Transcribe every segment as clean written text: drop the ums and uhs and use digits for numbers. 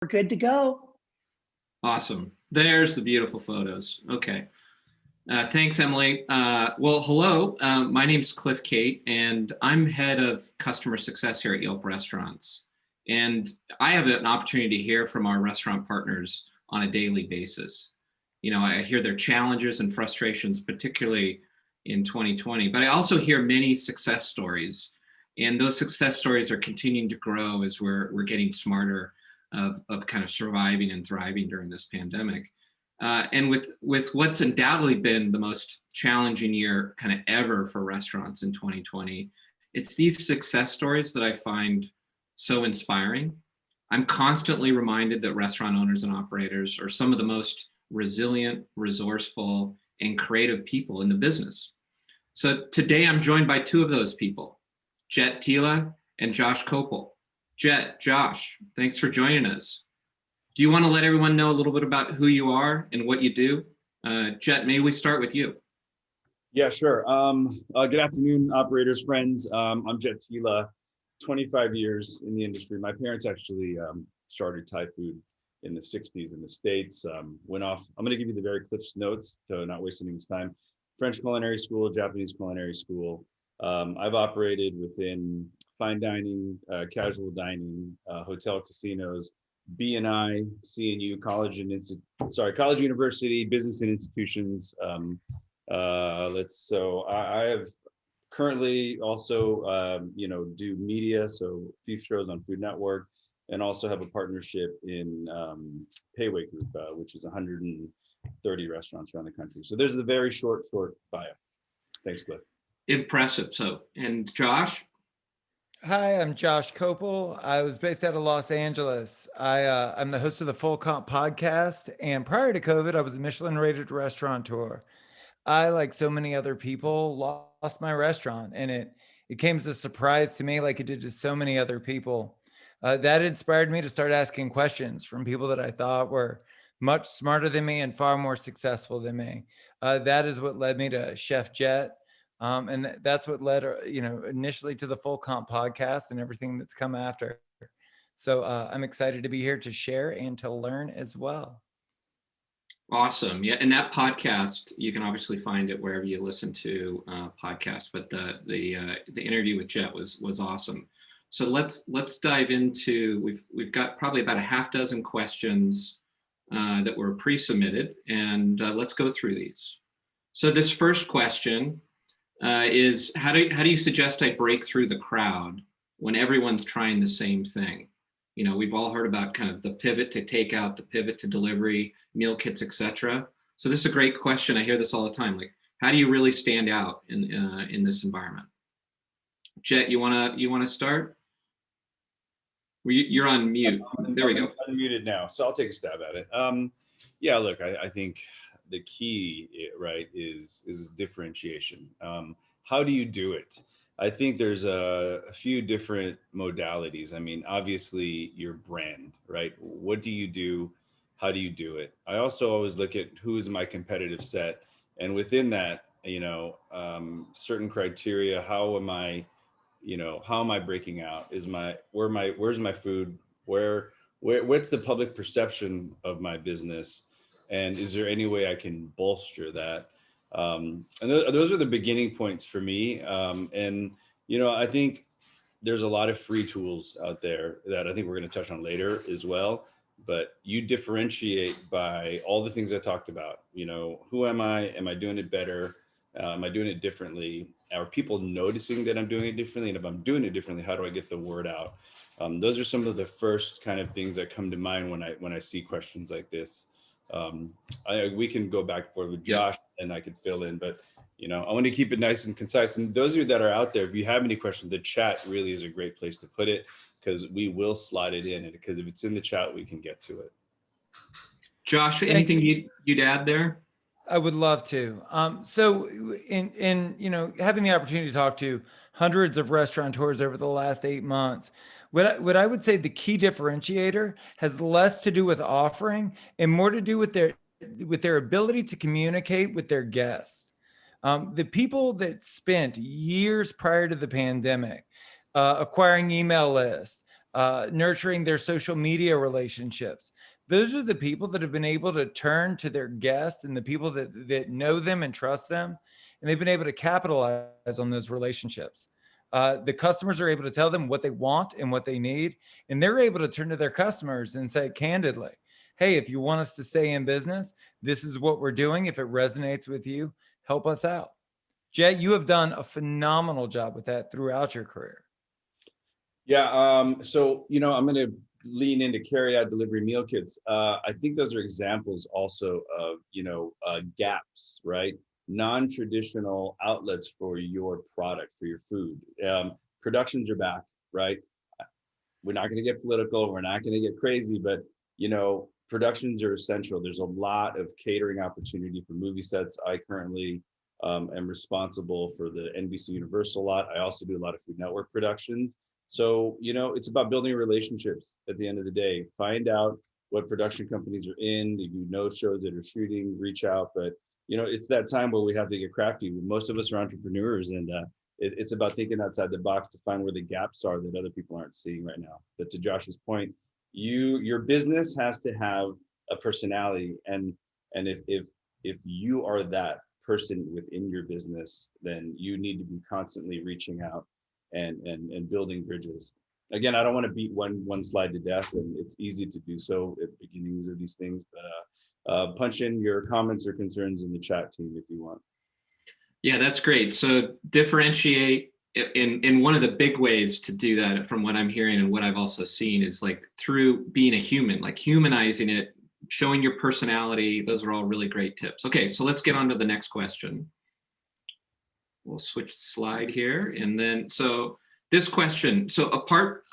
We're good to go. Awesome. There's the beautiful photos. Okay. Thanks, Emily. Well, hello. My name's Cliff Kate, and I'm head of customer success here at Yelp Restaurants. And I have an opportunity to hear from our restaurant partners on a daily basis. You know, I hear their challenges and frustrations, particularly in 2020, but I also hear many success stories. And those success stories are continuing to grow as we're getting smarter of kind of surviving and thriving during this pandemic. And with what's undoubtedly been the most challenging year kind of ever for restaurants in 2020, it's these success stories that I find so inspiring. I'm constantly reminded that restaurant owners and operators are some of the most resilient, resourceful, and creative people in the business. So today I'm joined by two of those people, Tila and Josh Kopel. Josh, thanks for joining us. Do you want to let everyone know a little bit about who you are and what you do? Maybe we start with you. Yeah, sure. Good afternoon, operators, friends. I'm Tila, 25 years in the industry. My parents actually started Thai food in the 60s in the States. Went off, I'm going to give you the very Cliff's notes to not waste anyone's time. French culinary school, Japanese culinary school. I've operated within fine dining, casual dining, hotel, casinos, B&I, CNU, college, university, business and institutions. I have currently also, do media, so a few shows on Food Network, and also have a partnership in Payway Group, which is 130 restaurants around the country. So there's a very short bio. Thanks, Cliff. Impressive. So, and Josh? Hi, I'm Josh Kopel. I was based out of Los Angeles. I'm the host of the Full Comp podcast. And prior to COVID, I was a Michelin rated restaurateur. I, like so many other people, lost my restaurant, and it came as a surprise to me, like it did to so many other people. That inspired me to start asking questions from people that I thought were much smarter than me and far more successful than me. That is what led me to Chef Jet. And that's what led, initially to the Full Comp podcast and everything that's come after. So I'm excited to be here to share and to learn as well. Awesome. Yeah, and that podcast, you can obviously find it wherever you listen to podcasts, but the interview with Jet was awesome. So let's dive into, we've got probably about a half dozen questions that were pre-submitted, and let's go through these. So this first question is how do you suggest I break through the crowd when everyone's trying the same thing? You know, we've all heard about kind of the pivot to takeout, the pivot to delivery, meal kits, etc. So this is a great question. I hear this all the time. Like, how do you really stand out in this environment? Jet, you wanna start? You're on mute. There we go. I'm unmuted now, so I'll take a stab at it. Yeah, look, I think the key, right, is differentiation. How do you do it? I think there's a few different modalities. I mean, obviously your brand, right? What do you do? How do you do it? I also always look at who is my competitive set, and within that, certain criteria. How am I breaking out? Where's my food? What's the public perception of my business? And is there any way I can bolster that? And those are the beginning points for me. I think there's a lot of free tools out there that I think we're going to touch on later as well. But you differentiate by all the things I talked about. Who am I? Am I doing it better? Am I doing it differently? Are people noticing that I'm doing it differently? And if I'm doing it differently, how do I get the word out? Those are some of the first kind of things that come to mind when I see questions like this. We can go back and forth with Josh, and I could fill in, but I want to keep it nice and concise. And those of you that are out there, if you have any questions, the chat really is a great place to put it, because we will slide it in. Because if it's in the chat, we can get to it. Josh, anything you'd add there? I would love to. So in having the opportunity to talk to hundreds of restaurateurs over the last 8 months, what I would say the key differentiator has less to do with offering and more to do with their ability to communicate with their guests. The people that spent years prior to the pandemic acquiring email lists, nurturing their social media relationships. Those are the people that have been able to turn to their guests and the people that know them and trust them. And they've been able to capitalize on those relationships. The customers are able to tell them what they want and what they need. And they're able to turn to their customers and say candidly, hey, if you want us to stay in business, this is what we're doing. If it resonates with you, help us out. Jay, you have done a phenomenal job with that throughout your career. Yeah. So, I'm going to lean into carry out delivery meal kits. I think those are examples also of, gaps, right? Non-traditional outlets for your product, for your food. Productions are back, right? We're not going to get political. We're not going to get crazy, but, productions are essential. There's a lot of catering opportunity for movie sets. I currently am responsible for the NBC Universal lot. I also do a lot of Food Network productions. So, it's about building relationships at the end of the day. Find out what production companies are in. If you know shows that are shooting, reach out. But, it's that time where we have to get crafty. Most of us are entrepreneurs, and it's about thinking outside the box to find where the gaps are that other people aren't seeing right now. But to Josh's point, your business has to have a personality. And if you are that person within your business, then you need to be constantly reaching out and building bridges. Again, I don't want to beat one slide to death, and it's easy to do so at the beginnings of these things, but punch in your comments or concerns in the chat team if you want. Yeah, that's great. So differentiate in one of the big ways to do that, from what I'm hearing and what I've also seen, is like through being a human, like humanizing it, showing your personality. Those are all really great tips. Okay, so let's get on to the next question. We'll switch the slide here. And then, so this question, so apart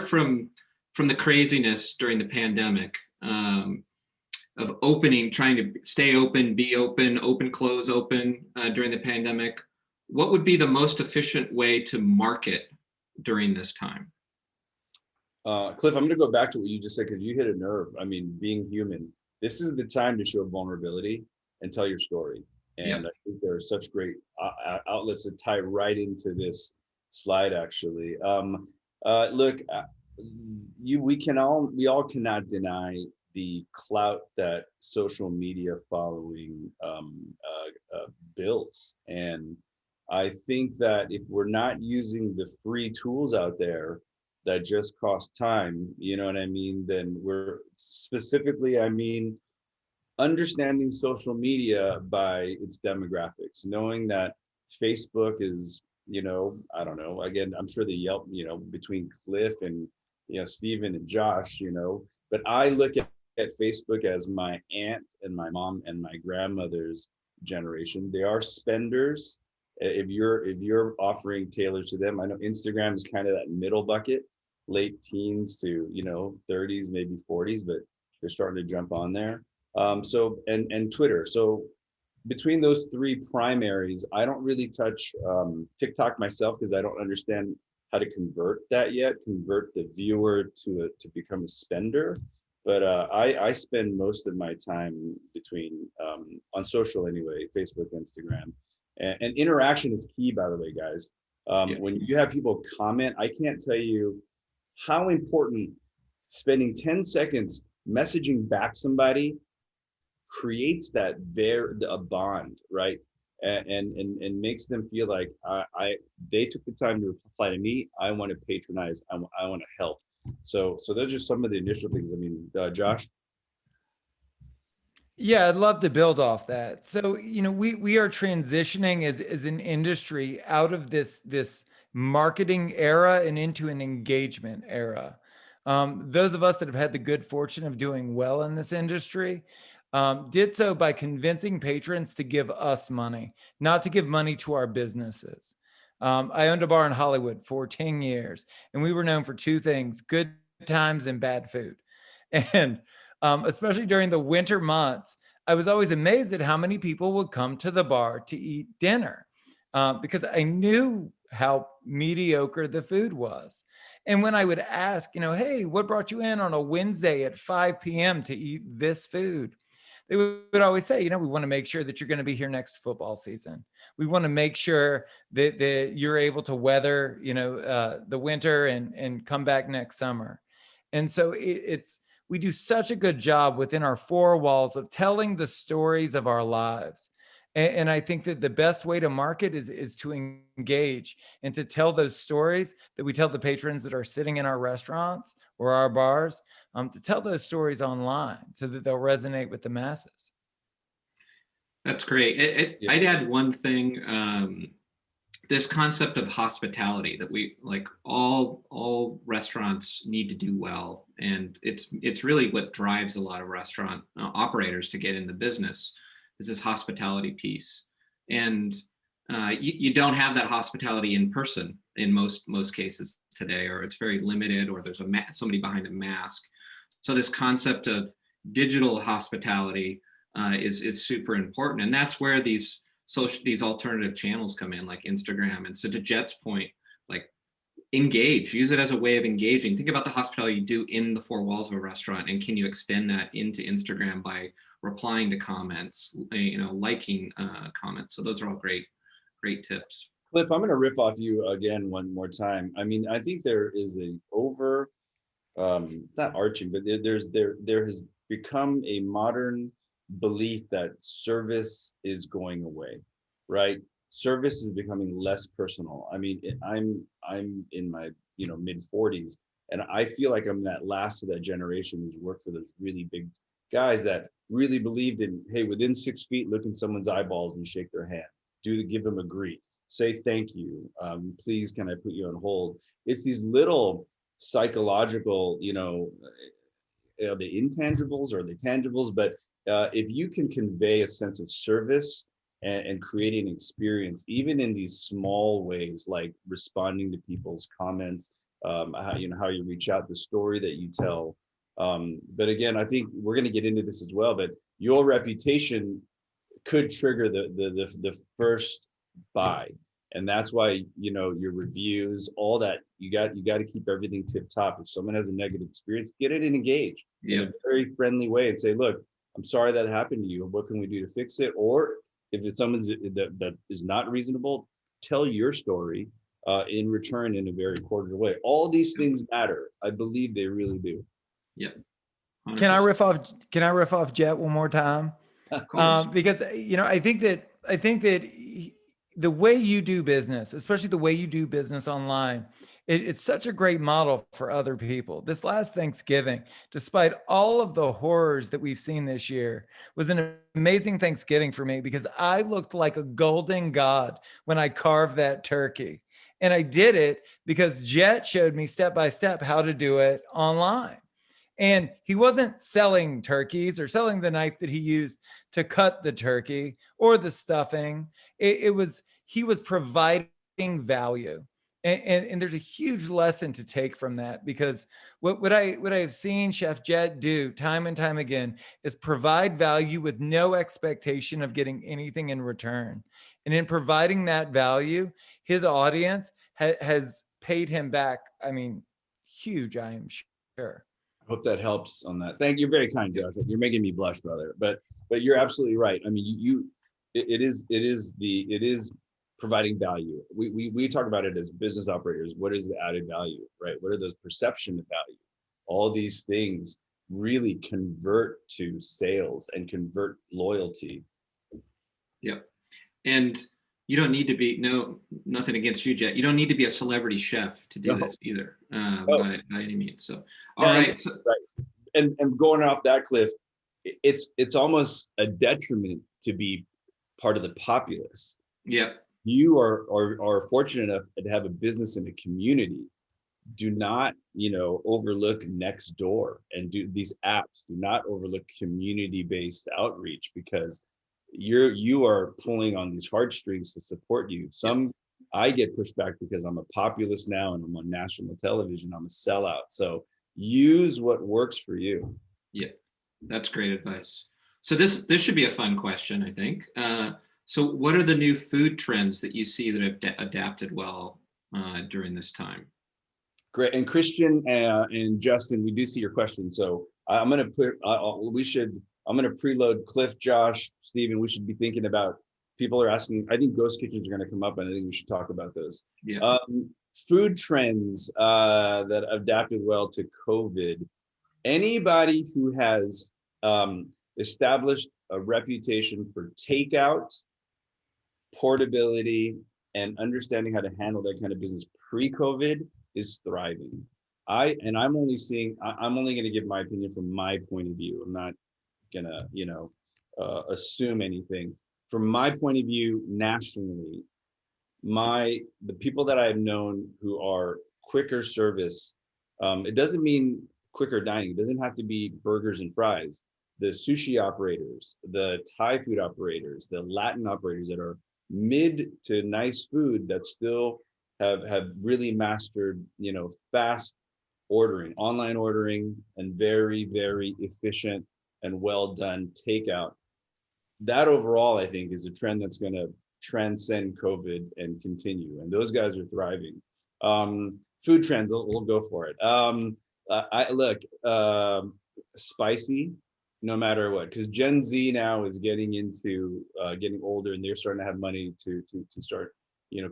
from the craziness during the pandemic, of opening, trying to stay open, be open, close, open during the pandemic, what would be the most efficient way to market during this time? Cliff, I'm going to go back to what you just said, because you hit a nerve. I mean, being human, this is the time to show vulnerability and tell your story. And I think there are such great outlets that tie right into this slide, actually. Look, we all cannot deny the clout that social media following builds. And I think that if we're not using the free tools out there that just cost time, you know what I mean, then we're specifically, understanding social media by its demographics, knowing that Facebook is, I don't know, again, I'm sure the Yelp, between Cliff and, Stephen and Josh, but I look at Facebook as my aunt and my mom and my grandmother's generation. They are spenders. If you're offering tailors to them, I know Instagram is kind of that middle bucket, late teens to, 30s, maybe 40s, but they're starting to jump on there. So Twitter. So between those three primaries, I don't really touch TikTok myself, because I don't understand how to convert the viewer to become a spender. But I spend most of my time between on social anyway, Facebook, Instagram, and interaction is key, by the way, guys. When you have people comment, I can't tell you how important spending 10 seconds messaging back somebody creates a bond, right? And makes them feel like they took the time to reply to me. I want to patronize. I want to help. So those are some of the initial things. Josh. Yeah, I'd love to build off that. So, we are transitioning as an industry out of this marketing era and into an engagement era. Those of us that have had the good fortune of doing well in this industry did so by convincing patrons to give us money, not to give money to our businesses. I owned a bar in Hollywood for 10 years, and we were known for two things: good times and bad food. And especially during the winter months, I was always amazed at how many people would come to the bar to eat dinner because I knew how mediocre the food was. And when I would ask, hey, what brought you in on a Wednesday at 5 p.m. to eat this food? they would always say, we want to make sure that you're going to be here next football season. We want to make sure that you're able to weather, the winter and come back next summer. And so we do such a good job within our four walls of telling the stories of our lives. And I think that the best way to market is to engage and to tell those stories that we tell the patrons that are sitting in our restaurants or our bars, to tell those stories online so that they'll resonate with the masses. That's great. I'd add one thing. This concept of hospitality that we like, all restaurants need to do well, and it's really what drives a lot of restaurant operators to get in the business, is this hospitality piece. And you don't have that hospitality in person in most cases today, or it's very limited, or there's somebody behind a mask. So this concept of digital hospitality is super important, and that's where these alternative channels come in, like Instagram. And so to Jet's point, like, use it as a way of engaging. Think about the hospitality you do in the four walls of a restaurant, and can you extend that into Instagram by replying to comments, liking comments. So those are all great tips. Cliff, I'm going to riff off you again one more time. I mean, I think there is not arching, but there has become a modern belief that service is going away, right? Service is becoming less personal. I mean, I'm in my mid 40s, and I feel like I'm that last of that generation who's worked for those really big guys that really believed in, hey, within 6 feet, look in someone's eyeballs and shake their hand. Give them a greet, say thank you, please can I put you on hold. It's these little psychological, the intangibles or the tangibles, but if you can convey a sense of service and creating an experience, even in these small ways, like responding to people's comments, how you reach out, the story that you tell. But again, I think we're going to get into this as well, but your reputation could trigger the first buy. And that's why, your reviews, all that, you got to keep everything tip top. If someone has a negative experience, get it and engage in a very friendly way and say, look, I'm sorry that happened to you. What can we do to fix it? Or if it's someone that is not reasonable, tell your story in return in a very cordial way. All these things matter. I believe they really do. Yep. 100%. Can I riff off Jet one more time? Because I think that the way you do business, especially the way you do business online, it's such a great model for other people. This last Thanksgiving, despite all of the horrors that we've seen this year, was an amazing Thanksgiving for me, because I looked like a golden god when I carved that turkey. And I did it because Jet showed me step by step how to do it online. And he wasn't selling turkeys or selling the knife that he used to cut the turkey or the stuffing. He was providing value. And there's a huge lesson to take from that, because what I have seen Chef Jet do time and time again is provide value with no expectation of getting anything in return. And in providing that value, his audience has paid him back. I mean, huge, I am sure. Hope that helps on that. Thank you. Very kind, Josh. You're making me blush, brother. But you're absolutely right. I mean, it is providing value. We talk about it as business operators. What is the added value, right? What are those perception of value? All these things really convert to sales and convert loyalty. Yep. And you don't need to be, nothing against you, Jet. You don't need to be a celebrity chef to do this either, by any means. So, all right. Right. And going off that, Cliff, it's almost a detriment to be part of the populace. Yep. You are fortunate enough to have a business in a community. Do not, overlook Nextdoor and do these apps. Do not overlook community-based outreach, because you are pulling on these heartstrings to support you. I get pushback because I'm a populist now and I'm on national television. I'm a sellout. So use what works for you. Yeah, that's great advice. So this should be a fun question, I think. So what are the new food trends that you see that have adapted well during this time? Great. And Christian and Justin, we do see your question. So I'm going to put, we should I'm going to preload Cliff, Josh, Steven. We should be thinking about, people are asking, I think ghost kitchens are going to come up, and I think we should talk about those. Yeah. Food trends that adapted well to COVID. Anybody who has established a reputation for takeout, portability, and understanding how to handle that kind of business pre-COVID is thriving. I'm only going to give my opinion from my point of view. I'm not gonna, assume anything. From my point of view, nationally, the people that I've known who are quicker service, it doesn't mean quicker dining. It doesn't have to be burgers and fries. The sushi operators, the Thai food operators, the Latin operators that are mid to nice food that still have really mastered, fast ordering, online ordering, and very, very efficient and well done takeout. That overall, I think, is a trend that's going to transcend COVID and continue. And those guys are thriving. Food trends, we'll go for it. I look, spicy, no matter what, because Gen Z now is getting into getting older, and they're starting to have money to start,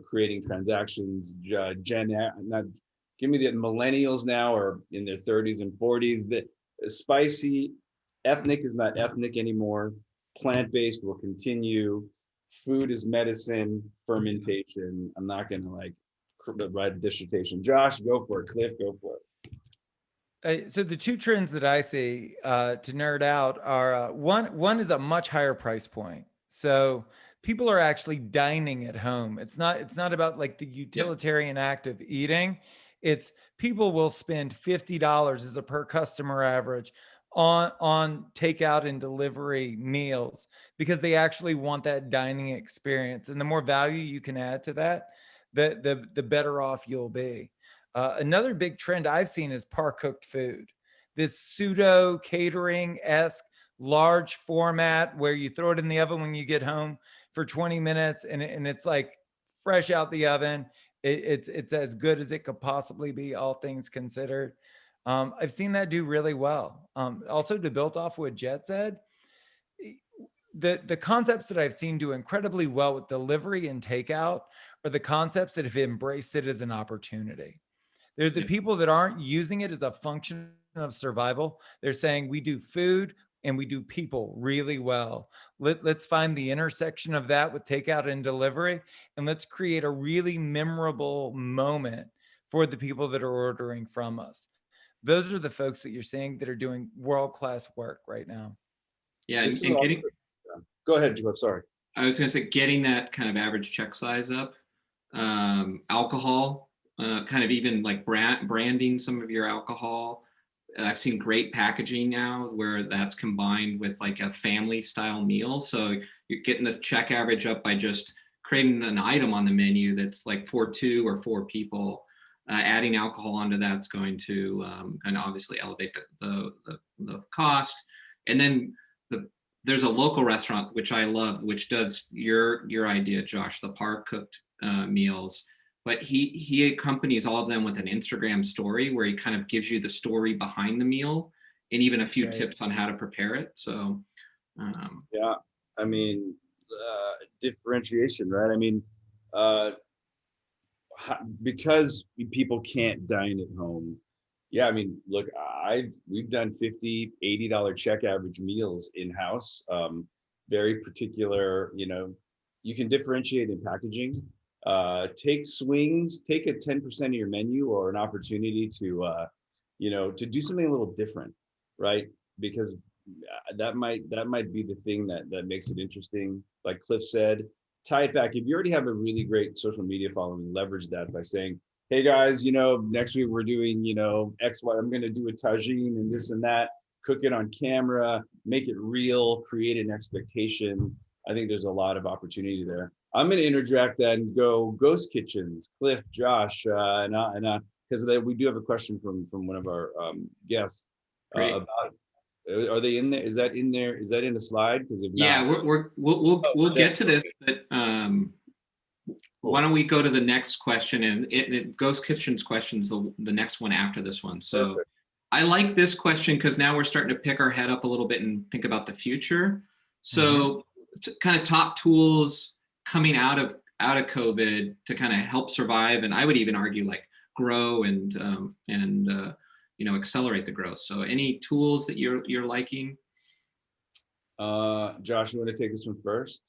creating transactions. Give me the millennials now are in their 30s and 40s. The spicy, ethnic is not ethnic anymore. Plant-based will continue. Food is medicine, fermentation. I'm not going to write a dissertation. Josh, go for it. Cliff, go for it. So the two trends that I see to nerd out are one is a much higher price point. So people are actually dining at home. It's not about like the utilitarian act of eating. It's people will spend $50 as a per customer average on takeout and delivery meals because they actually want that dining experience. And the more value you can add to that, the better off you'll be. Another big trend I've seen is par cooked food. This pseudo catering-esque large format where you throw it in the oven when you get home for 20 minutes and it's like fresh out the oven. It's as good as it could possibly be, all things considered. I've seen that do really well. Also, to build off what Jet said, the concepts that I've seen do incredibly well with delivery and takeout are the concepts that have embraced it as an opportunity. They're the people that aren't using it as a function of survival. They're saying we do food and we do people really well. Let's find the intersection of that with takeout and delivery, and let's create a really memorable moment for the people that are ordering from us. Those are the folks that you're seeing that are doing world-class work right now. Yeah, and getting. Go ahead, Joe. Sorry. I was going to say getting that kind of average check size up. Alcohol, kind of even like branding some of your alcohol. I've seen great packaging now where that's combined with like a family style meal. So you're getting the check average up by just creating an item on the menu that's like for 2 or 4 people. Adding alcohol onto that's going to kind of obviously elevate the cost. And then there's a local restaurant which I love, which does your idea, Josh, the par cooked meals. But he accompanies all of them with an Instagram story where he kind of gives you the story behind the meal and even a few tips on how to prepare it. So yeah, I mean, differentiation, right? I mean, because people can't dine at home. Yeah, I mean, look, we've done $50, $80 check average meals in-house. Very particular, you can differentiate in packaging. Take swings, take a 10% of your menu or an opportunity to do something a little different, right? Because that might be the thing that makes it interesting. Like Cliff said, tie it back. If you already have a really great social media following, leverage that by saying, hey guys, next week we're doing, X, Y, I'm going to do a tagine and this and that, cook it on camera, make it real, create an expectation. I think there's a lot of opportunity there. I'm going to interject that and go ghost kitchens, Cliff, Josh, because we do have a question from one of our guests about. Are they in there? Is that in there? Is that in the slide? Because if yeah, not, we'll get to this, but why don't we go to the next question? And Ghost Kitchen's question's the next one after this one. So I like this question because now we're starting to pick our head up a little bit and think about the future. So kind of top tools coming out of COVID to kind of help survive, and I would even argue like grow and accelerate the growth. So any tools that you're liking? Josh, you want to take this one first?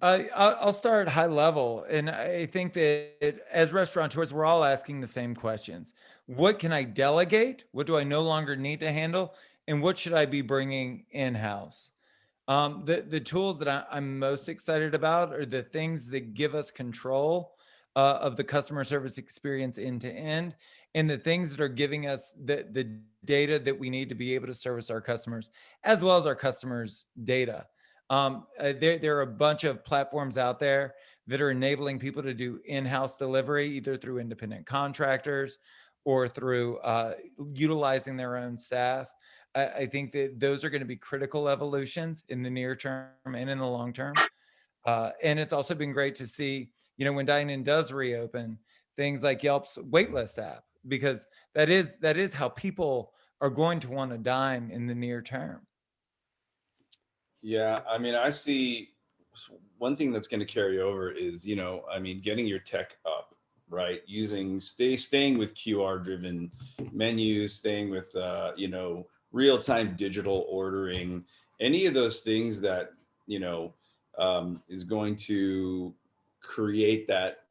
I'll start high level. And I think that as restaurateurs, we're all asking the same questions. What can I delegate? What do I no longer need to handle? And what should I be bringing in-house? The tools that I'm most excited about are the things that give us control of the customer service experience end to end, and the things that are giving us the data that we need to be able to service our customers, as well as our customers' data. There are a bunch of platforms out there that are enabling people to do in-house delivery, either through independent contractors or through utilizing their own staff. I think that those are going to be critical evolutions in the near term and in the long term. And it's also been great to see, when dine-in does reopen, things like Yelp's waitlist app, because that is how people are going to want to dine in the near term. Yeah, I mean, I see one thing that's going to carry over is, getting your tech up, right? Staying with QR driven menus, staying with, real-time digital ordering, any of those things that, is going to create that,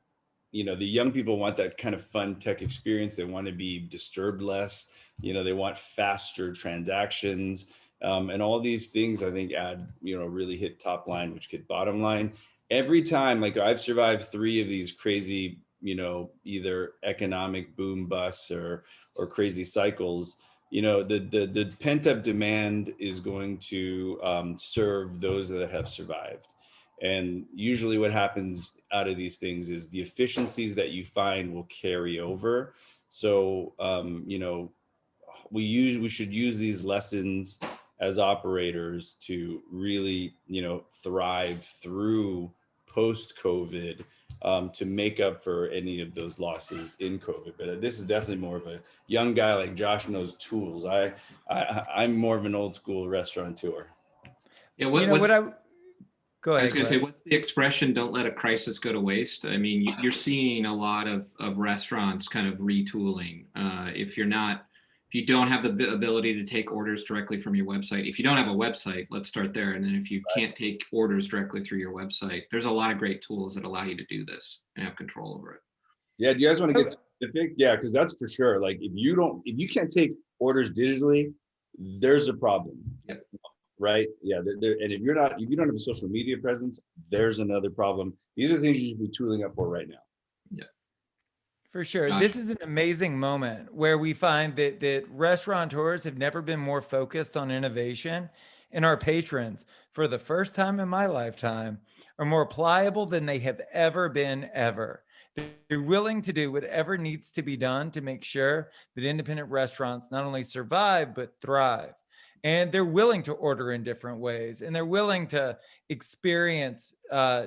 the young people want that kind of fun tech experience. They want to be disturbed less, they want faster transactions. And all these things I think add, really hit top line, which could bottom line. Every time, like I've survived 3 of these crazy, either economic boom busts or crazy cycles. The pent up demand is going to serve those that have survived. And usually what happens out of these things is the efficiencies that you find will carry over. So, we should use these lessons as operators to really, thrive through post COVID, to make up for any of those losses in COVID. But this is definitely more of a young guy like Josh knows tools. I'm more of an old school restaurateur. Yeah, Go I ahead. was going to say, what's the expression? Don't let a crisis go to waste. I mean, you're seeing a lot of restaurants kind of retooling. If you don't have the ability to take orders directly from your website, if you don't have a website, let's start there. And then if you can't take orders directly through your website, there's a lot of great tools that allow you to do this and have control over it. Yeah. Do you guys want to get specific? Yeah, because that's for sure. Like if you can't take orders digitally, there's a problem. Yep. Right. Yeah. And if you don't have a social media presence, there's another problem. These are things you should be tooling up for right now. Yeah. For sure. Gosh. This is an amazing moment where we find that restaurateurs have never been more focused on innovation, and our patrons, for the first time in my lifetime, are more pliable than they have ever been ever. They're willing to do whatever needs to be done to make sure that independent restaurants not only survive, but thrive. And they're willing to order in different ways, and they're willing to experience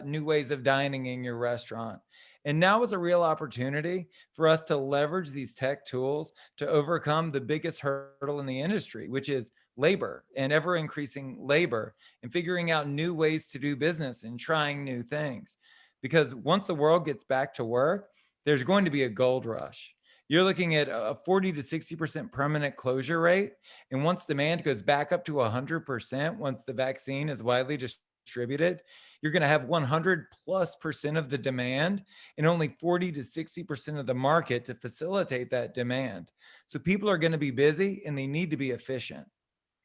new ways of dining in your restaurant. And now is a real opportunity for us to leverage these tech tools to overcome the biggest hurdle in the industry, which is labor and ever increasing labor, and figuring out new ways to do business and trying new things. Because once the world gets back to work, there's going to be a gold rush. You're looking at a 40 to 60% permanent closure rate. And once demand goes back up to 100%, once the vaccine is widely distributed, you're going to have 100+% of the demand and only 40 to 60% of the market to facilitate that demand. So people are going to be busy and they need to be efficient.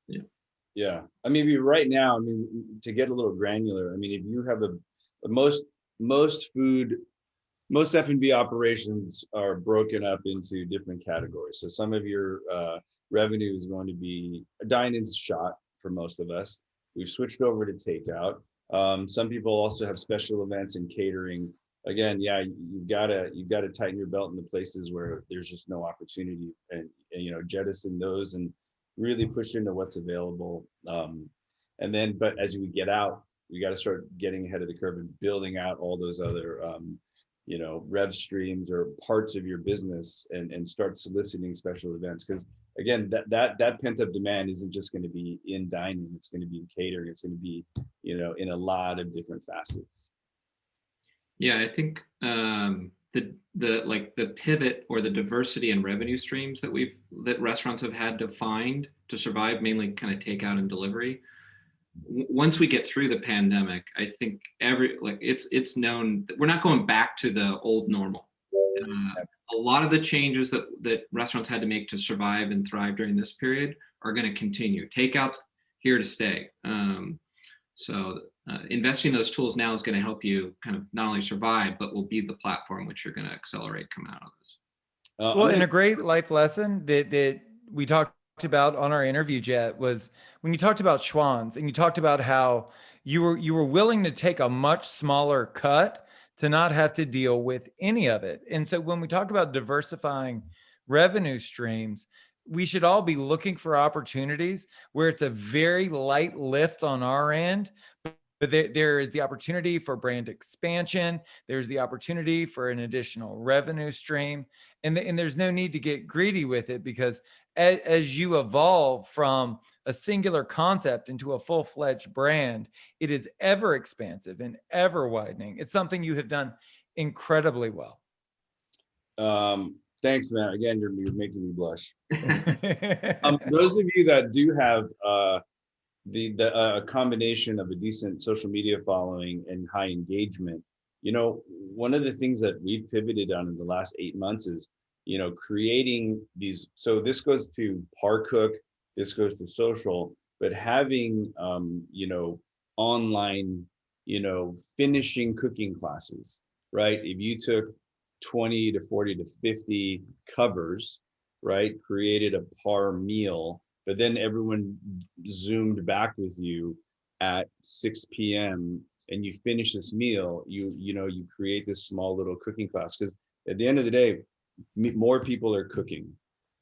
Yeah. Yeah. I mean, right now, to get a little granular, if you have most F&B operations are broken up into different categories. So some of your revenue is going to be a dine-in's shot for most of us. We've switched over to takeout. Some people also have special events and catering. Again, yeah, you've got to tighten your belt in the places where there's just no opportunity, and jettison those and really push into what's available. But as we get out, we got to start getting ahead of the curve and building out all those other rev streams or parts of your business, and start soliciting special events. Because again, that pent up demand isn't just going to be in dining. It's going to be in catering. It's going to be, in a lot of different facets. Yeah, I think the pivot or the diversity in revenue streams that restaurants have had to find to survive, mainly kind of takeout and delivery. Once we get through the pandemic, I think it's known that we're not going back to the old normal. A lot of the changes that restaurants had to make to survive and thrive during this period are going to continue. Takeout's here to stay. So investing in those tools now is going to help you kind of not only survive, but will be the platform which you're going to accelerate come out of this. Well, and a great life lesson that we talked about on our interview, Jet, was when you talked about Schwann's and you talked about how you were willing to take a much smaller cut to not have to deal with any of it. And so when we talk about diversifying revenue streams, we should all be looking for opportunities where it's a very light lift on our end, but there is the opportunity for brand expansion. There's the opportunity for an additional revenue stream. And there's no need to get greedy with it, because as you evolve from a singular concept into a full-fledged brand, it is ever expansive and ever widening. It's something you have done incredibly well. Thanks, man. Again, you're making me blush. Those of you that do have a combination of a decent social media following and high engagement, one of the things that we've pivoted on in the last 8 months is, creating these. So this goes to par cook, this goes to social, but having, online, finishing cooking classes, right? If you took 20 to 40 to 50 covers, right, created a par meal, but then everyone zoomed back with you at 6 p.m. and you finish this meal, you create this small little cooking class. Because at the end of the day, more people are cooking,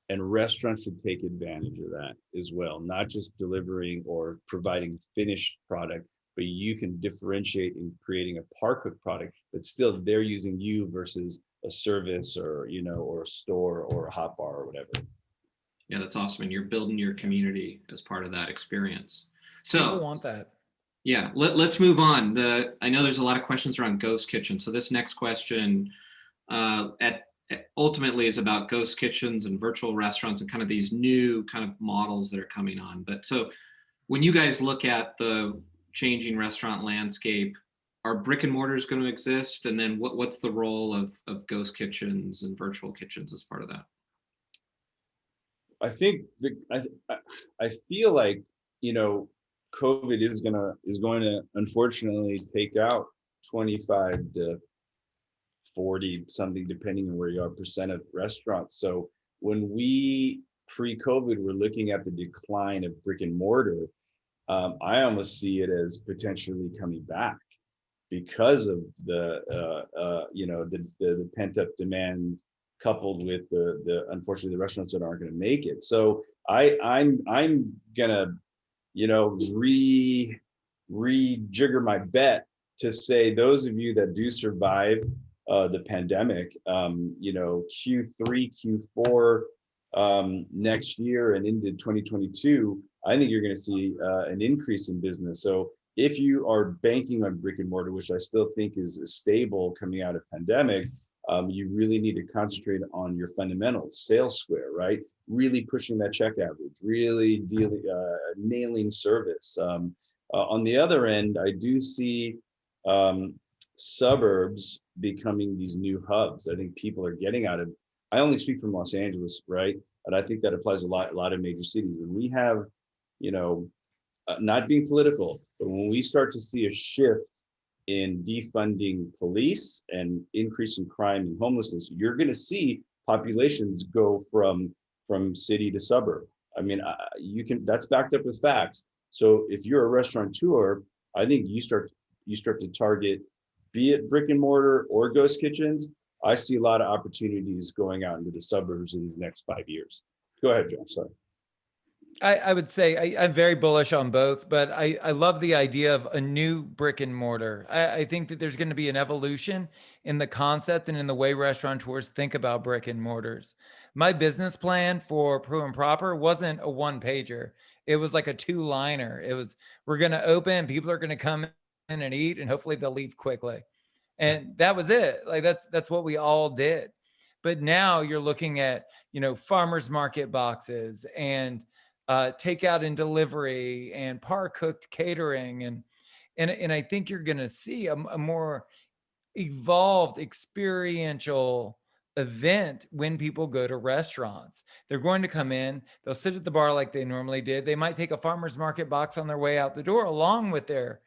and restaurants should take advantage of that as well, not just delivering or providing finished product, but you can differentiate in creating a par cook product, but still they're using you versus a service or, or a store or a hot bar or whatever. Yeah, that's awesome. And you're building your community as part of that experience. So people want that. Yeah, let's move on. I know there's a lot of questions around ghost kitchens. So this next question ultimately is about ghost kitchens and virtual restaurants and kind of these new kind of models that are coming on. But so when you guys look at the changing restaurant landscape, are brick and mortars going to exist? And then what's the role of ghost kitchens and virtual kitchens as part of that? I think I feel like, COVID is going to unfortunately take out 25 to 40 something, depending on where you are, percent of restaurants. So when we pre-COVID were looking at the decline of brick and mortar, I almost see it as potentially coming back because of the pent up demand, coupled with the unfortunately the restaurants that aren't going to make it. So I'm gonna rejigger my bet to say those of you that do survive the pandemic, Q3, Q4 next year and into 2022, I think you're going to see an increase in business. So if you are banking on brick and mortar, which I still think is stable coming out of pandemic, you really need to concentrate on your fundamentals, sales square, right? Really pushing that check average, really nailing service. On the other end, I do see suburbs becoming these new hubs. I think people are getting out of, I only speak from Los Angeles, right? And I think that applies a lot of major cities. When we have, not being political, but when we start to see a shift in defunding police and increasing crime and homelessness, you're going to see populations go from city to suburb. I mean, that's backed up with facts. So if you're a restaurateur, I think you start to target, be it brick and mortar or ghost kitchens. I see a lot of opportunities going out into the suburbs in these next 5 years. Go ahead, Josh. Sorry. I would say I'm very bullish on both, but I love the idea of a new brick and mortar. I think that there's going to be an evolution in the concept and in the way restaurateurs think about brick and mortars. My business plan for Pro and Proper wasn't a one pager. It was like a two-liner. It was, we're going to open, people are going to come in and eat, and hopefully they'll leave quickly. And that was it. Like that's what we all did. But now you're looking at, farmers market boxes and takeout and delivery and par cooked catering, and I think you're going to see a more evolved experiential event when people go to restaurants. They're going to come in, they'll sit at the bar like they normally did. They might take a farmer's market box on their way out the door along with their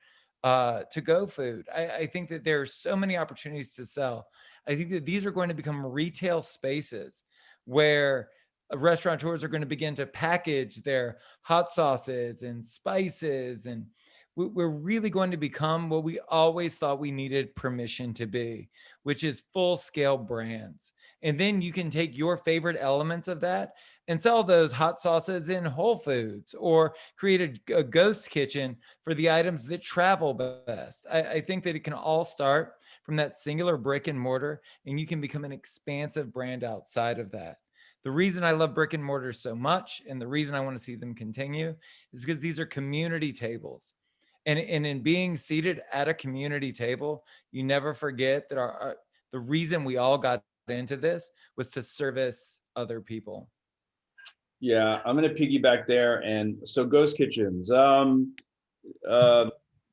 to go food. I think that there are so many opportunities to sell. I think that these are going to become retail spaces where restaurateurs are going to begin to package their hot sauces and spices, and we're really going to become what we always thought we needed permission to be, which is full scale brands. And then you can take your favorite elements of that and sell those hot sauces in Whole Foods, or create a ghost kitchen for the items that travel best. I think that it can all start from that singular brick and mortar, and you can become an expansive brand outside of that. The reason I love brick and mortar so much, and the reason I want to see them continue, is because these are community tables. And in being seated at a community table, you never forget that the reason we all got into this was to service other people. Yeah, I'm gonna piggyback there. And so ghost kitchens,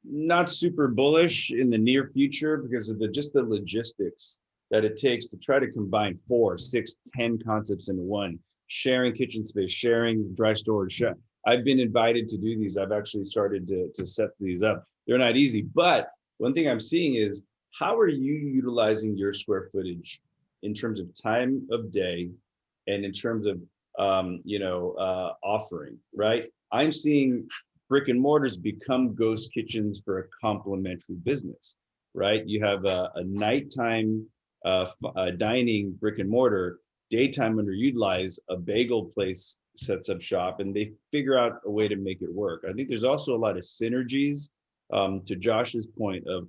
not super bullish in the near future because of the logistics that it takes to try to combine 4, 6, 10 concepts into one. Sharing kitchen space, sharing dry storage. I've been invited to do these. I've actually started to set these up. They're not easy, but one thing I'm seeing is, how are you utilizing your square footage in terms of time of day and in terms of offering, right? I'm seeing brick and mortars become ghost kitchens for a complementary business, right? You have a nighttime dining brick and mortar, daytime underutilized, a bagel place sets up shop, and they figure out a way to make it work. I think there's also a lot of synergies, to Josh's point of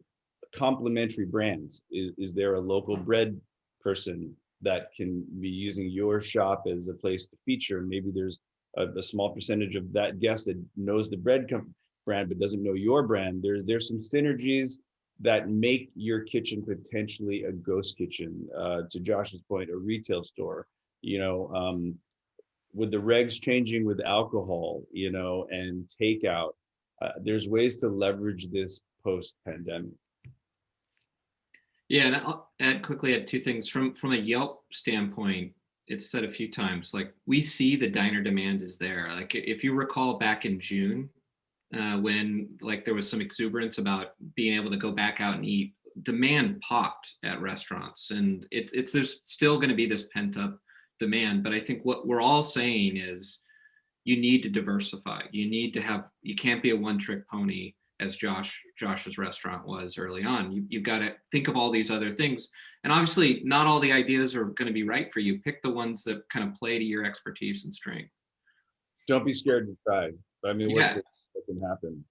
complementary brands. Is there a local bread person that can be using your shop as a place to feature? Maybe there's a small percentage of that guest that knows the brand but doesn't know your brand. There's some synergies that make your kitchen potentially a ghost kitchen. To Josh's point, a retail store. With the regs changing with alcohol, and takeout, there's ways to leverage this post-pandemic. Yeah, and I'll add 2 things from a Yelp standpoint. It's said a few times, like, we see the diner demand is there. Like, if you recall back in June, when like there was some exuberance about being able to go back out and eat, demand popped at restaurants, and it's there's still going to be this pent up demand. But I think what we're all saying is, you need to diversify. You can't be a one trick pony, as Josh's restaurant was early on. You've got to think of all these other things. And obviously not all the ideas are going to be right for you. Pick the ones that kind of play to your expertise and strength. Don't be scared to try. I mean, what's it that can happen?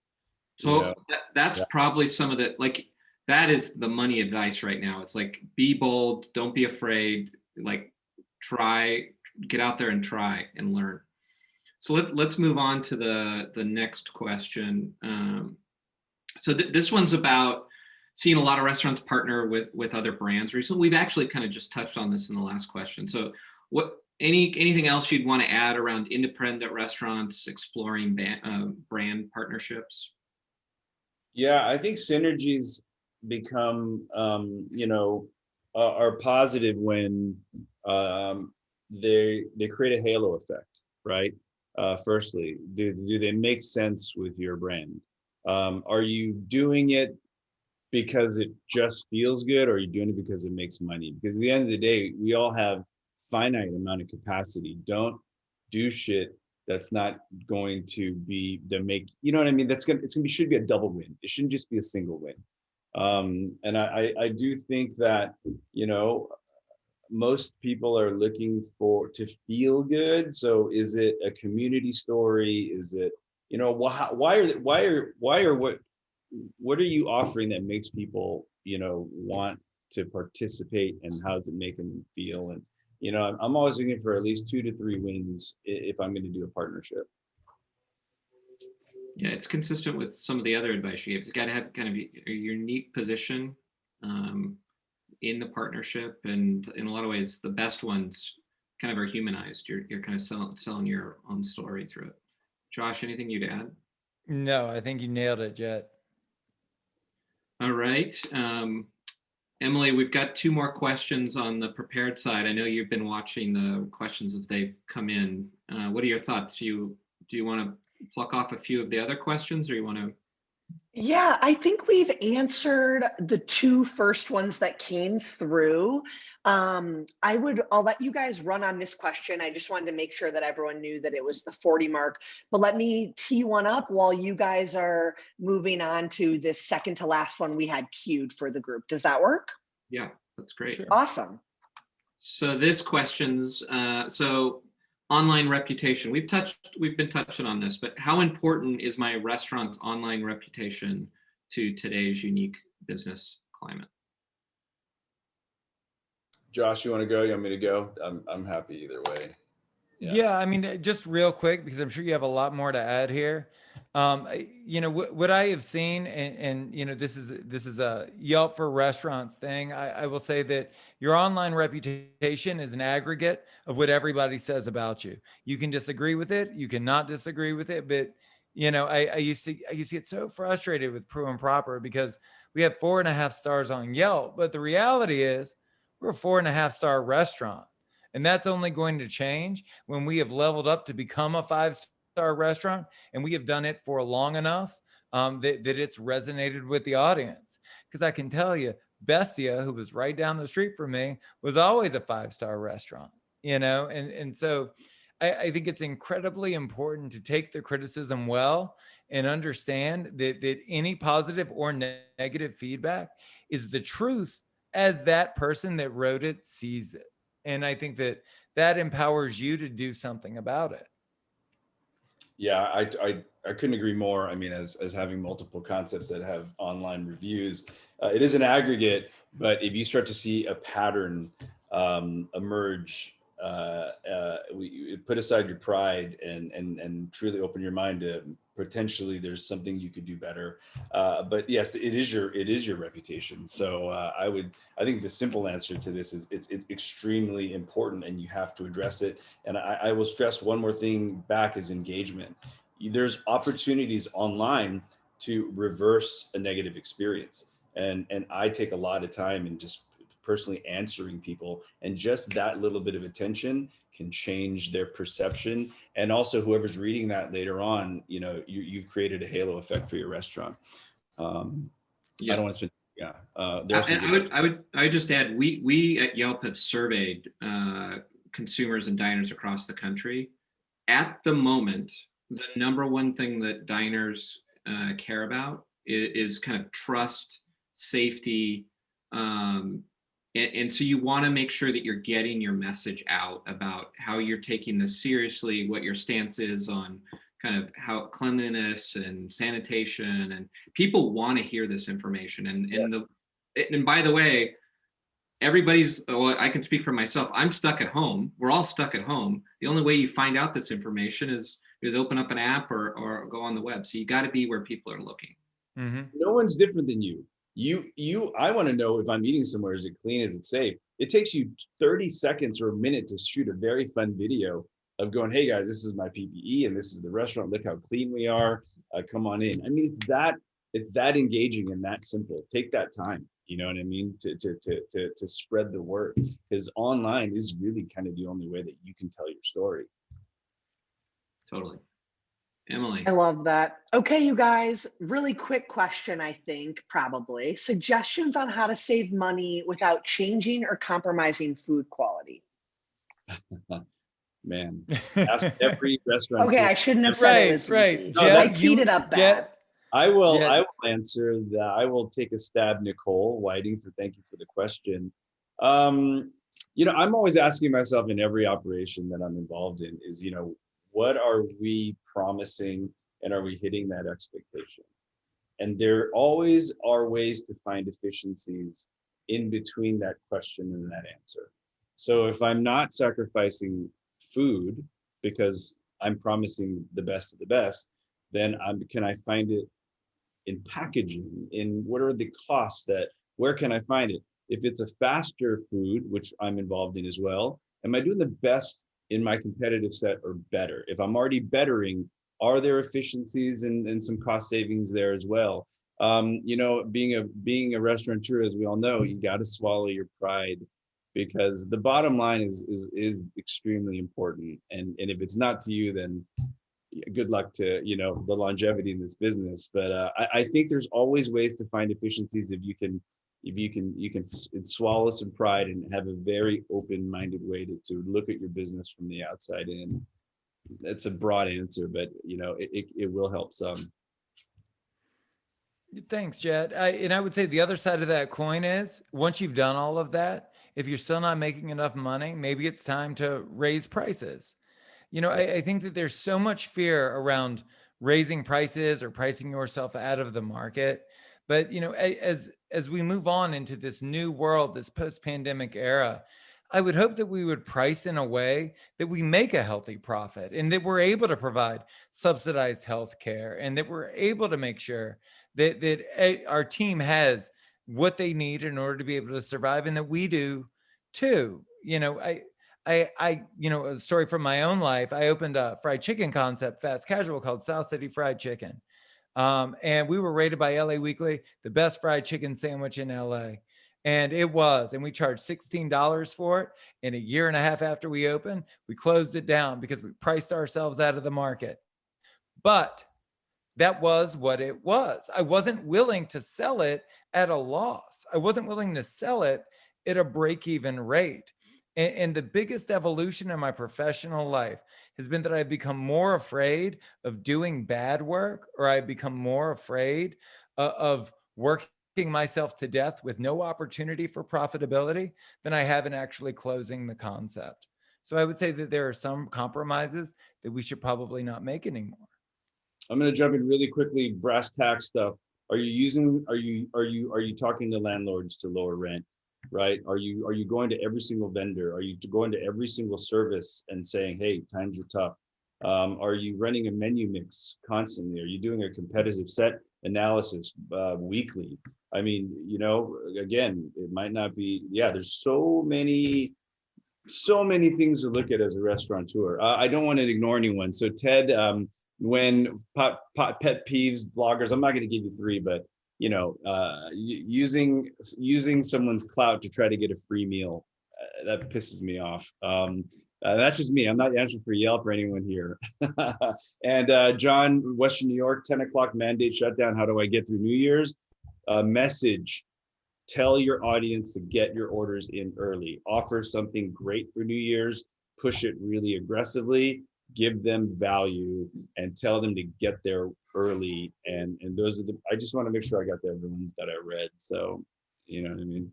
So that's probably some of the, like, that is the money advice right now. It's like, be bold, don't be afraid, like, try, get out there and try and learn. So let's move on to the next question. So this one's about seeing a lot of restaurants partner with other brands recently. We've actually kind of just touched on this in the last question. So anything else you'd want to add around independent restaurants exploring brand partnerships? Yeah, I think synergies become, are positive when they create a halo effect, right? Firstly, do they make sense with your brand? Are you doing it because it just feels good, or are you doing it because it makes money? Because at the end of the day, we all have finite amount of capacity. Don't do shit that's not going to be make, you know what I mean? Should be a double win. It shouldn't just be a single win. And I do think that, most people are looking to feel good. So is it a community story? Is it, what are you offering that makes people, want to participate, and how does it make them feel? And, I'm always looking for at least 2 to 3 wins if I'm going to do a partnership. Yeah, it's consistent with some of the other advice you gave. It's got to have kind of a unique position in the partnership, and in a lot of ways, the best ones kind of are humanized. You're kind of selling your own story through it. Josh, anything you'd add? No, I think you nailed it, Jet. All right. Emily, we've got 2 more questions on the prepared side. I know you've been watching the questions as they've come in. What are your thoughts? Do you want to pluck off a few of the other questions, or you want to? Yeah, I think we've answered the 2 first ones that came through. I'll let you guys run on this question. I just wanted to make sure that everyone knew that it was the 40 mark, but let me tee one up while you guys are moving on to this second to last one we had queued for the group. Does that work? Yeah, that's great. Sure. Awesome. So this question's, online reputation. We've been touching on this, but how important is my restaurant's online reputation to today's unique business climate? Josh, you want to go? You want me to go? I'm happy either way. Yeah, I mean, just real quick, because I'm sure you have a lot more to add here. What I have seen, and this is a Yelp for restaurants thing. I will say that your online reputation is an aggregate of what everybody says about you. You can disagree with it, you cannot disagree with it, but I used to get so frustrated with Pru and Proper because we have 4.5 stars on Yelp, but the reality is we're a 4.5 star restaurant. And that's only going to change when we have leveled up to become a 5-star restaurant, and we have done it for long enough that it's resonated with the audience. Because I can tell you, Bestia, who was right down the street from me, was always a 5-star restaurant, and so I think it's incredibly important to take the criticism well and understand that any positive or negative feedback is the truth as that person that wrote it sees it. And I think that empowers you to do something about it. Yeah, I couldn't agree more. I mean, as having multiple concepts that have online reviews, it is an aggregate, but if you start to see a pattern emerge, we put aside your pride and truly open your mind to potentially there's something you could do better. But yes, it is your reputation. So I think the simple answer to this is it's extremely important, and you have to address it. And I will stress one more thing back is engagement. There's opportunities online to reverse a negative experience. And I take a lot of time in just personally answering people, and just that little bit of attention can change their perception. And also whoever's reading that later on, you've created a halo effect for your restaurant. I don't want to spend, I would just add, we at Yelp have surveyed consumers and diners across the country. At the moment, the number one thing that diners care about is kind of trust, safety, and so you want to make sure that you're getting your message out about how you're taking this seriously, what your stance is on kind of how cleanliness and sanitation, and people want to hear this information. And by the way, I can speak for myself. I'm stuck at home. We're all stuck at home. The only way you find out this information is open up an app or go on the web. So you got to be where people are looking. Mm-hmm. No one's different than you. I want to know if I'm eating somewhere, is it clean? Is it safe? It takes you 30 seconds or a minute to shoot a very fun video of going, hey guys, this is my PPE and this is the restaurant. Look how clean we are. Come on in. I mean, it's that engaging and that simple. Take that time, you know what I mean? To spread the word, because online is really kind of the only way that you can tell your story. Totally. Emily. I love that. Okay, you guys, really quick question, I think, probably. Suggestions on how to save money without changing or compromising food quality. Man, every restaurant. Okay, I shouldn't have said it was easy. No, I teed it up bad. I will answer that. I will take a stab, Nicole Whiting, thank you for the question. I'm always asking myself in every operation that I'm involved in is, what are we promising and are we hitting that expectation? And there always are ways to find efficiencies in between that question and that answer. So if I'm not sacrificing food because I'm promising the best of the best, then can I find it in packaging, in what are the costs where can I find it? If it's a faster food, which I'm involved in as well, am I doing the best in my competitive set or better? If I'm already bettering, are there efficiencies and some cost savings there as well? Being a restaurateur, as we all know, you got to swallow your pride, because the bottom line is extremely important. And if it's not to you, then good luck to the longevity in this business. But I think there's always ways to find efficiencies if you can swallow some pride and have a very open-minded way to look at your business from the outside in. It's a broad answer, but it will help some. Thanks, Jed. And I would say the other side of that coin is, once you've done all of that, if you're still not making enough money, maybe it's time to raise prices. I think that there's so much fear around raising prices or pricing yourself out of the market. But, as we move on into this new world, this post-pandemic era, I would hope that we would price in a way that we make a healthy profit, and that we're able to provide subsidized health care, and that we're able to make sure that our team has what they need in order to be able to survive, and that we do too. A story from my own life. I opened a fried chicken concept, fast casual, called South City Fried Chicken. And we were rated by LA Weekly the best fried chicken sandwich in LA. And we charged $16 for it. And a year and a half after we opened, we closed it down because we priced ourselves out of the market. But that was what it was. I wasn't willing to sell it at a loss. I wasn't willing to sell it at a break-even rate. And the biggest evolution in my professional life has been that I've become more afraid of doing bad work, or I've become more afraid of working myself to death with no opportunity for profitability than I have in actually closing the concept. So I would say that there are some compromises that we should probably not make anymore. I'm going to jump in really quickly. Brass tax stuff. Are you talking to landlords to lower rent? Right? Are you going to every single vendor? Are you going to every single service and saying, hey, times are tough? Are you running a menu mix constantly? Are you doing a competitive set analysis weekly? I mean, again, it might not be, there's so many things to look at as a restaurateur. I don't want to ignore anyone. So Ted, when pet peeves, bloggers, I'm not going to give you three, but using someone's clout to try to get a free meal, that pisses me off. That's just me. I'm not answering for Yelp or anyone here. And John, Western New York, 10 o'clock mandate shutdown. How do I get through New Year's? Message. Tell your audience to get your orders in early. Offer something great for New Year's. Push it really aggressively. Give them value and tell them to get there early. And those are I just want to make sure I got the other ones that I read. So, you know what I mean?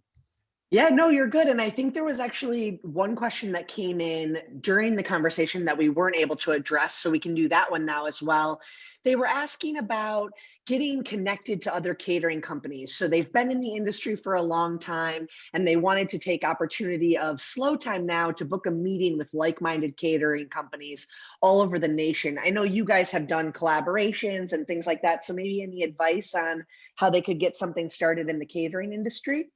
Yeah, no, you're good. And I think there was actually one question that came in during the conversation that we weren't able to address, so we can do that one now as well. They were asking about getting connected to other catering companies. So they've been in the industry for a long time, and they wanted to take opportunity of slow time now to book a meeting with like-minded catering companies all over the nation. I know you guys have done collaborations and things like that. So maybe any advice on how they could get something started in the catering industry?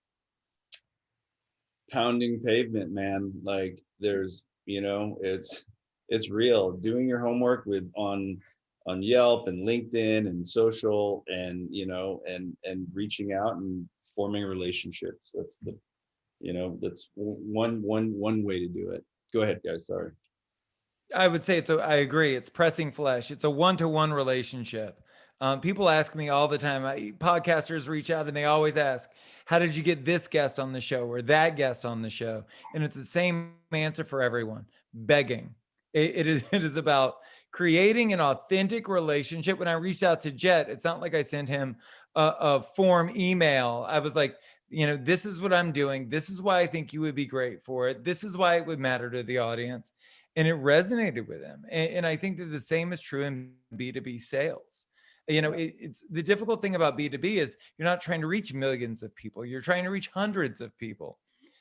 Pounding pavement, man. Like there's, it's real. Doing your homework on Yelp and LinkedIn and social, and and reaching out and forming relationships. That's that's one way to do it. Go ahead, guys. Sorry. I would say I agree. It's pressing flesh. It's a one-to-one relationship. People ask me all the time, podcasters reach out and they always ask, how did you get this guest on the show or that guest on the show? And it's the same answer for everyone: begging. It is about creating an authentic relationship. When I reached out to Jet, it's not like I sent him a form email. I was like, You know, this is what I'm doing. This is why I think you would be great for it. This is why it would matter to the audience. And it resonated with them. And I think that the same is true in B2B sales. You know, it's the difficult thing about B2B is you're not trying to reach millions of people. You're trying to reach hundreds of people.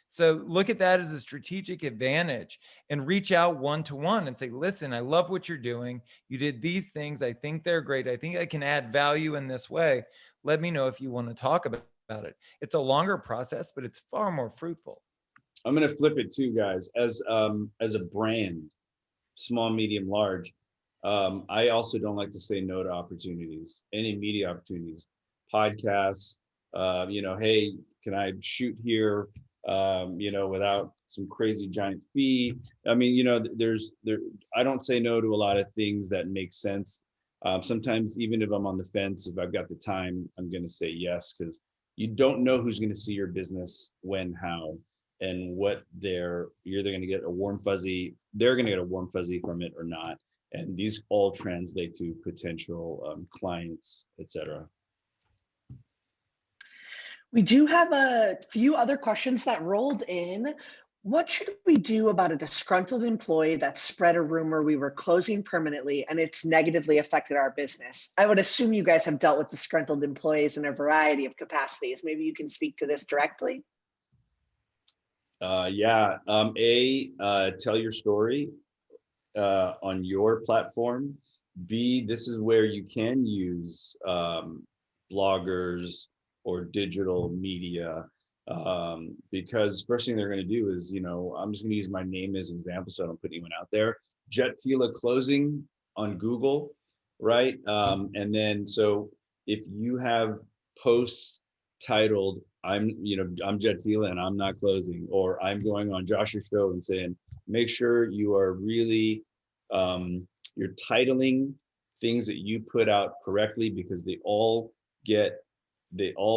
So look at that as a strategic advantage and reach out one-to-one and say, listen, I love what you're doing. You did these things. I think they're great. I think I can add value in this way. Let me know if you want to talk about it. It's a longer process, but it's far more fruitful. I'm going to flip it too, guys. As a brand, small, medium, large, I also don't like to say no to opportunities, any media opportunities, podcasts. You know, hey, can I shoot here? You know, without some crazy giant fee. I mean, you know, I don't say no to a lot of things that make sense. Sometimes, even if I'm on the fence, if I've got the time, I'm going to say yes, because you don't know who's going to see your business, when, how, and what you're either going to get a warm fuzzy, they're going to get a warm fuzzy from it or not. And these all translate to potential clients, etc. We do have a few other questions that rolled in. What should we do about a disgruntled employee that spread a rumor we were closing permanently and it's negatively affected our business? I would assume you guys have dealt with disgruntled employees in a variety of capacities. Maybe you can speak to this directly. Yeah. Tell your story on your platform. B, this is where you can use bloggers or digital media, because first thing they're going to do is, you know, I'm just going to use my name as an example so I don't put anyone out there. Tila closing on Google, right? And then so if you have posts titled I'm Tila and I'm not closing, or I'm going on Josh's show and saying, make sure you are really you're titling things that you put out correctly, because they all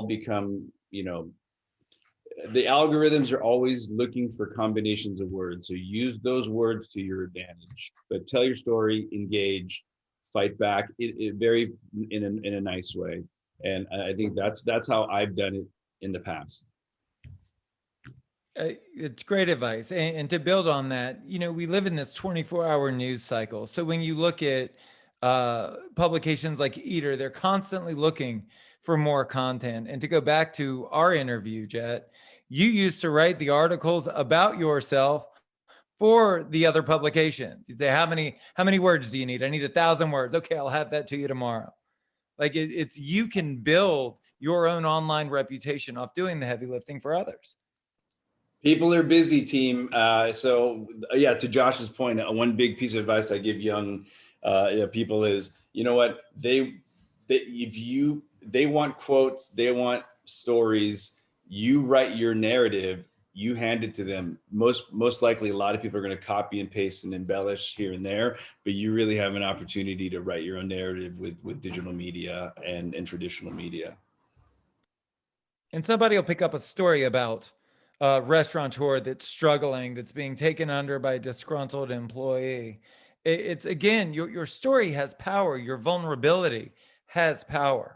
become, you know, the algorithms are always looking for combinations of words. So use those words to your advantage, but tell your story, engage, fight back in a nice way. And I think that's how I've done it in the past. It's great advice. And to build on that, you know, we live in this 24-hour news cycle. So when you look at publications like Eater, they're constantly looking for more content. And to go back to our interview, Jet, you used to write the articles about yourself for the other publications. You'd say, how many words do you need? I need 1,000 words. Okay, I'll have that to you tomorrow. Like it's you can build your own online reputation off doing the heavy lifting for others. People are busy, team. So yeah, to Josh's point, one big piece of advice I give young people is, you know what, they want quotes, they want stories. You write your narrative, you hand it to them. Most likely, a lot of people are going to copy and paste and embellish here and there, but you really have an opportunity to write your own narrative with digital media and traditional media. And somebody will pick up a story about a restaurateur that's struggling, that's being taken under by a disgruntled employee. It's again, your story has power. Your vulnerability has power.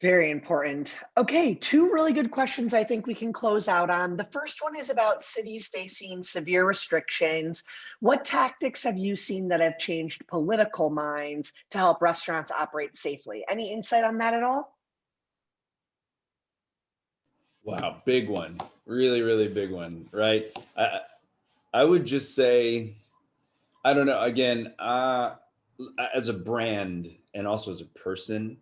Very important. Okay, two really good questions I think we can close out on. The first one is about cities facing severe restrictions. What tactics have you seen that have changed political minds to help restaurants operate safely? Any insight on that at all? Wow, big one. Really, really big one, right? I would just say, I don't know, again, as a brand and also as a person,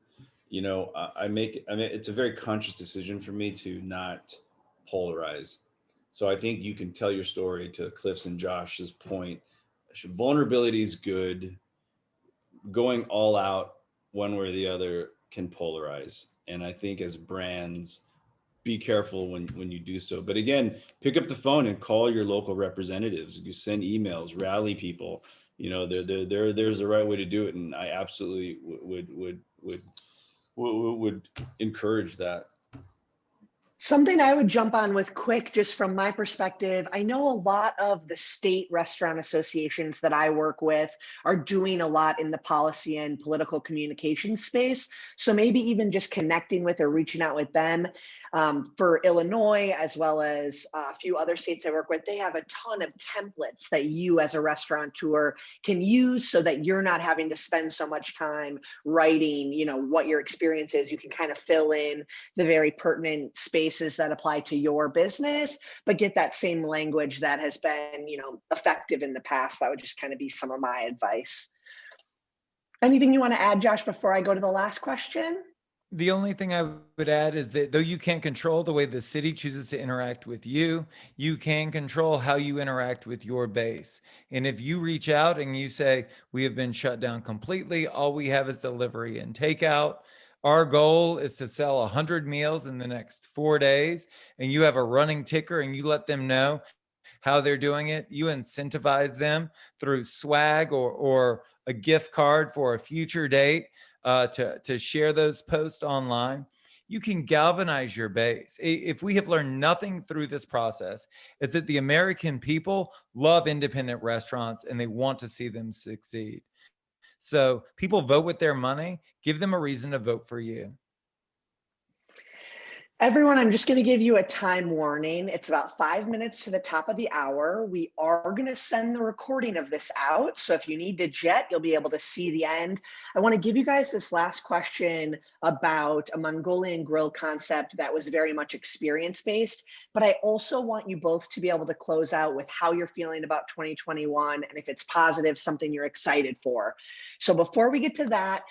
you know, I mean, it's a very conscious decision for me to not polarize. So I think you can tell your story, to Cliff's and Josh's point. Vulnerability is good. Going all out one way or the other can polarize. And I think as brands, be careful when you do so. But again, pick up the phone and call your local representatives. You send emails, rally people. You know, there's a right way to do it, and I absolutely would encourage that. Something I would jump on with quick, just from my perspective, I know a lot of the state restaurant associations that I work with are doing a lot in the policy and political communication space. So maybe even just connecting with or reaching out with them. For Illinois, as well as a few other states I work with, they have a ton of templates that you as a restaurateur can use so that you're not having to spend so much time writing, what your experience is. You can kind of fill in the very pertinent spaces that apply to your business, but get that same language that has been, effective in the past. That would just kind of be some of my advice. Anything you want to add, Josh, before I go to the last question? The only thing I would add is that though you can't control the way the city chooses to interact with you, you can control how you interact with your base. And if you reach out and you say, we have been shut down completely, all we have is delivery and takeout. Our goal is to sell 100 meals in the next 4 days, and you have a running ticker and you let them know how they're doing it. You incentivize them through swag or a gift card for a future date to share those posts online. You can galvanize your base. If we have learned nothing through this process, it's that the American people love independent restaurants and they want to see them succeed. So people vote with their money. Give them a reason to vote for you. Everyone, I'm just going to give you a time warning. It's about 5 minutes to the top of the hour. We are going to send the recording of this out. So if you need to jet, you'll be able to see the end. I want to give you guys this last question about a Mongolian grill concept that was very much experience-based. But I also want you both to be able to close out with how you're feeling about 2021 and if it's positive, something you're excited for. So before we get to that,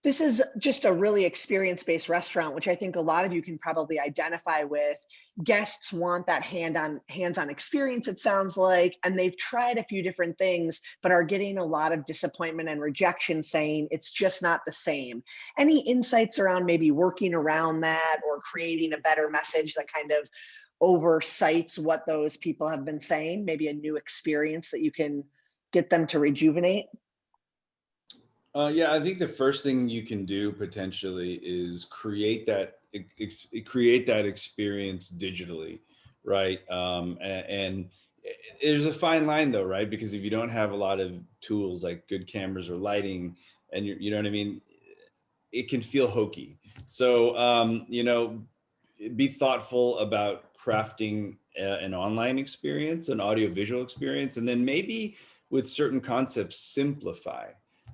this is just a really experience-based restaurant, which I think a lot of you can probably identify with. Guests want that hands-on experience, it sounds like, and they've tried a few different things, but are getting a lot of disappointment and rejection saying it's just not the same. Any insights around maybe working around that or creating a better message that kind of oversights what those people have been saying? Maybe a new experience that you can get them to rejuvenate? Yeah, I think the first thing you can do potentially is create that experience digitally, right? And there's a fine line though, right? Because if you don't have a lot of tools like good cameras or lighting, and you know what I mean, it can feel hokey. So be thoughtful about crafting an online experience, an audio-visual experience, and then maybe with certain concepts simplify,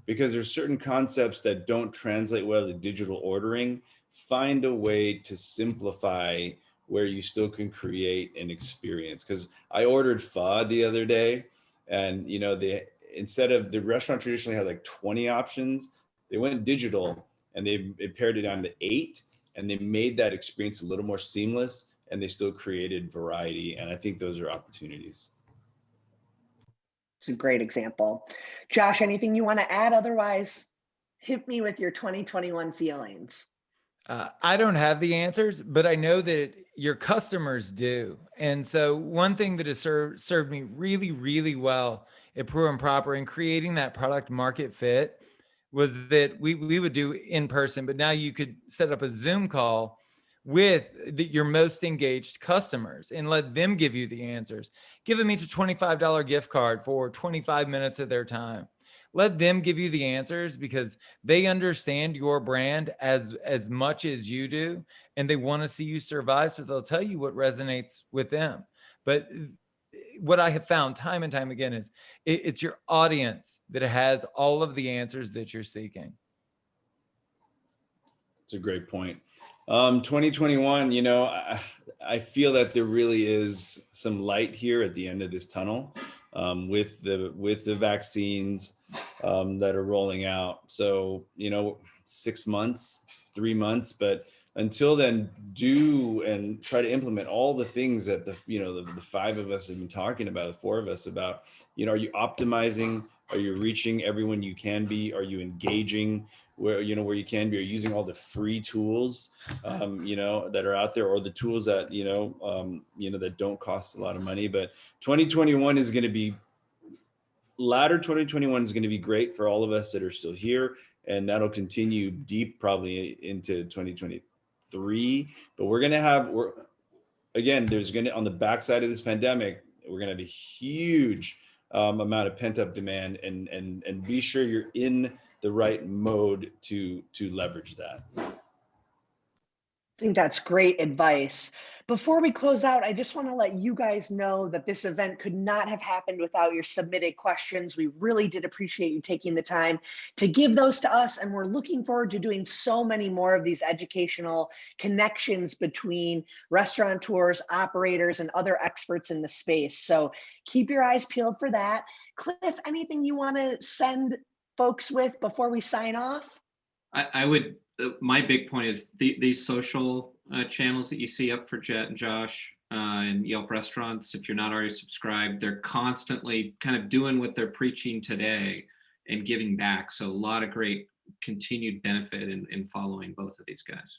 because there's certain concepts that don't translate well to digital ordering. Find a way to simplify where you still can create an experience. Because I ordered pho the other day, and instead of the restaurant traditionally had like 20 options, they went digital and they pared it down to 8, and they made that experience a little more seamless, and they still created variety. And I think those are opportunities. It's a great example. Josh, anything you want to add? Otherwise, hit me with your 2021 feelings. I don't have the answers, but I know that your customers do. And so one thing that has served me really, really well at Pru and Proper in creating that product market fit was that we would do in person, but now you could set up a Zoom call with your most engaged customers and let them give you the answers. Give them each a $25 gift card for 25 minutes of their time. Let them give you the answers because they understand your brand as much as you do, and they want to see you survive. So they'll tell you what resonates with them. But what I have found time and time again is it's your audience that has all of the answers that you're seeking. It's a great point. 2021, I feel that there really is some light here at the end of this tunnel, with the vaccines that are rolling out. So 6 months, 3 months, but until then, do and try to implement all the things that the five of us have been talking about, the four of us about. Are you optimizing? Are you reaching everyone you can be? Are you engaging where you can be? Are you using all the free tools that are out there, or the tools that that don't cost a lot of money? But 2021 is going to be latter 2021 is going to be great for all of us that are still here, and that'll continue deep probably into 2022 3, but we're again, there's going to, on the backside of this pandemic, we're going to have a huge amount of pent up demand, and be sure you're in the right mode to leverage that. I think that's great advice. Before we close out, I just want to let you guys know that this event could not have happened without your submitted questions. We really did appreciate you taking the time to give those to us, and we're looking forward to doing so many more of these educational connections between restaurateurs, operators, and other experts in the space. So keep your eyes peeled for that. Cliff, anything you want to send folks with before we sign off? I would, my big point is these social channels that you see up for Jet and Josh and Yelp Restaurants. If you're not already subscribed, they're constantly kind of doing what they're preaching today and giving back. So a lot of great continued benefit in following both of these guys.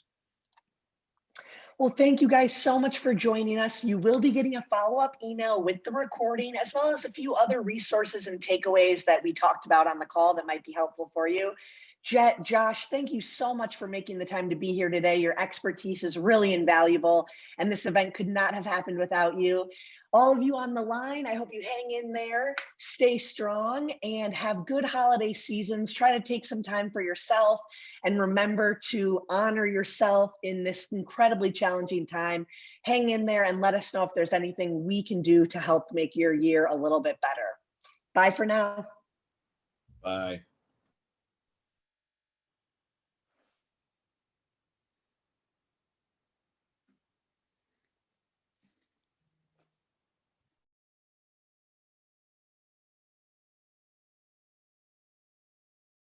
Well, thank you guys so much for joining us. You will be getting a follow-up email with the recording, as well as a few other resources and takeaways that we talked about on the call that might be helpful for you. Jet, Josh, thank you so much for making the time to be here today. Your expertise is really invaluable, and this event could not have happened without you. All of you on the line, I hope you hang in there, stay strong, and have good holiday seasons. Try to take some time for yourself, and remember to honor yourself in this incredibly challenging time. Hang in there and let us know if there's anything we can do to help make your year a little bit better. Bye for now. Bye.